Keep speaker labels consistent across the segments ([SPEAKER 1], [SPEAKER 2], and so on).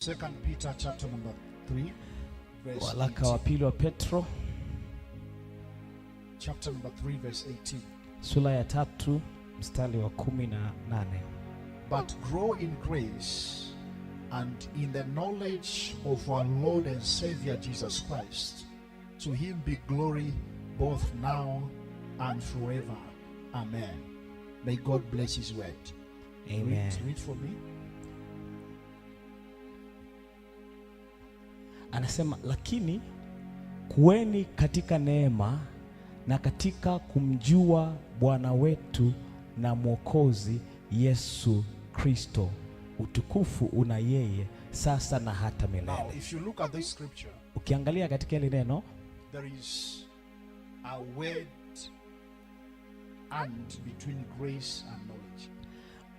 [SPEAKER 1] 2 Peter chapter number 3 verse
[SPEAKER 2] Waraka wa pili wa Petro
[SPEAKER 1] chapter number 3 verse 18.
[SPEAKER 2] sura ya 3 mstari wa 18.
[SPEAKER 1] But grow in grace and in the knowledge of our Lord and Savior Jesus Christ. To him be glory both now and forever. Amen. May God bless his word.
[SPEAKER 2] Amen.
[SPEAKER 1] Read for me.
[SPEAKER 2] Anasema, lakini kuweni katika neema na katika kumjua Bwana wetu na Mwokozi Yesu Kristo. Utukufu una yeye sasa na hata milele.
[SPEAKER 1] Now, if you look at this scripture,
[SPEAKER 2] ukiangalia katika ile neno,
[SPEAKER 1] there is a word and between grace and knowledge.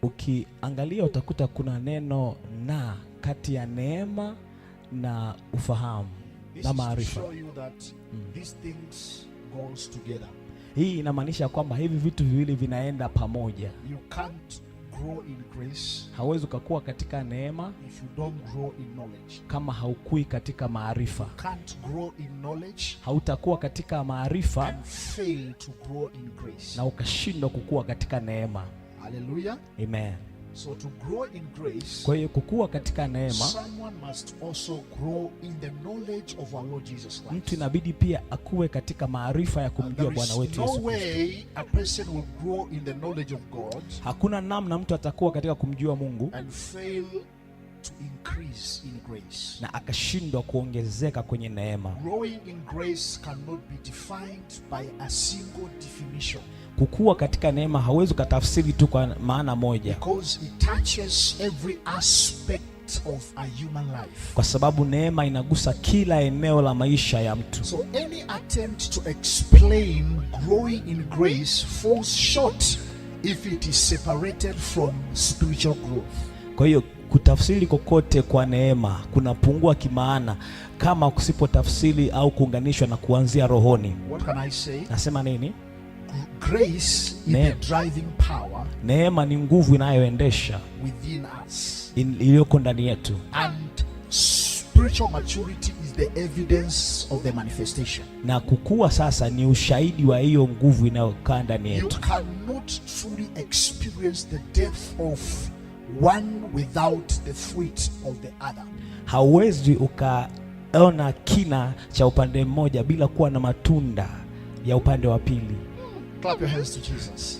[SPEAKER 2] Ukiangalia utakuta kuna neno na kati ya neema na ufahamu na maarifa.
[SPEAKER 1] These things goes together.
[SPEAKER 2] Hii inamaanisha kwamba hivi vitu viwili vinaenda pamoja.
[SPEAKER 1] You can't grow in grace.
[SPEAKER 2] Hauwezi kukua katika neema
[SPEAKER 1] if you don't grow in knowledge.
[SPEAKER 2] Kama haukui katika maarifa.
[SPEAKER 1] You can't grow in knowledge.
[SPEAKER 2] Hautakuwa katika maarifa
[SPEAKER 1] and fail to grow in grace.
[SPEAKER 2] Na ukashindwa kukua katika neema.
[SPEAKER 1] Hallelujah.
[SPEAKER 2] Amen.
[SPEAKER 1] So to grow in grace,
[SPEAKER 2] kwa hiyo kukua katika neema,
[SPEAKER 1] someone must also grow in the knowledge of our Lord Jesus Christ.
[SPEAKER 2] Mtu inabidi pia akue katika maarifa ya kumjua Bwana wetu Yesu Kristo.
[SPEAKER 1] No way a person will grow in the knowledge of God.
[SPEAKER 2] Hakuna namna mtu atakuwa katika kumjua Mungu
[SPEAKER 1] and fail to increase in grace.
[SPEAKER 2] Na akashindwa kuongezeka kwenye neema.
[SPEAKER 1] Growing in grace cannot be defined by a single definition.
[SPEAKER 2] Kukua katika neema hauwezi kutafsiri tu kwa maana moja.
[SPEAKER 1] Because it touches every aspect of a human life.
[SPEAKER 2] Kwa sababu neema inagusa kila eneo la maisha ya mtu.
[SPEAKER 1] So any attempt to explain growing in grace falls short if it is separated from spiritual growth.
[SPEAKER 2] Kwa hiyo kutafsiri kokote kwa neema kunapungua kimaana kama kusipotafsiri au kuunganishwa na kuanzia rohoni.
[SPEAKER 1] What can I say?
[SPEAKER 2] Nasema nini?
[SPEAKER 1] Grace is the driving power.
[SPEAKER 2] Neema ni nguvu inayoendesha
[SPEAKER 1] within us.
[SPEAKER 2] Iliyoko ndani yetu.
[SPEAKER 1] And spiritual maturity is the evidence of the manifestation.
[SPEAKER 2] Na kukua sasa ni ushahidi wa hiyo nguvu inayokaa ndani yetu.
[SPEAKER 1] You cannot truly experience the depth of one without the fruit of the other.
[SPEAKER 2] Hauwezi ukaona kina cha upande mmoja bila kuwa na matunda ya upande wa pili.
[SPEAKER 1] Clap your hands to Jesus.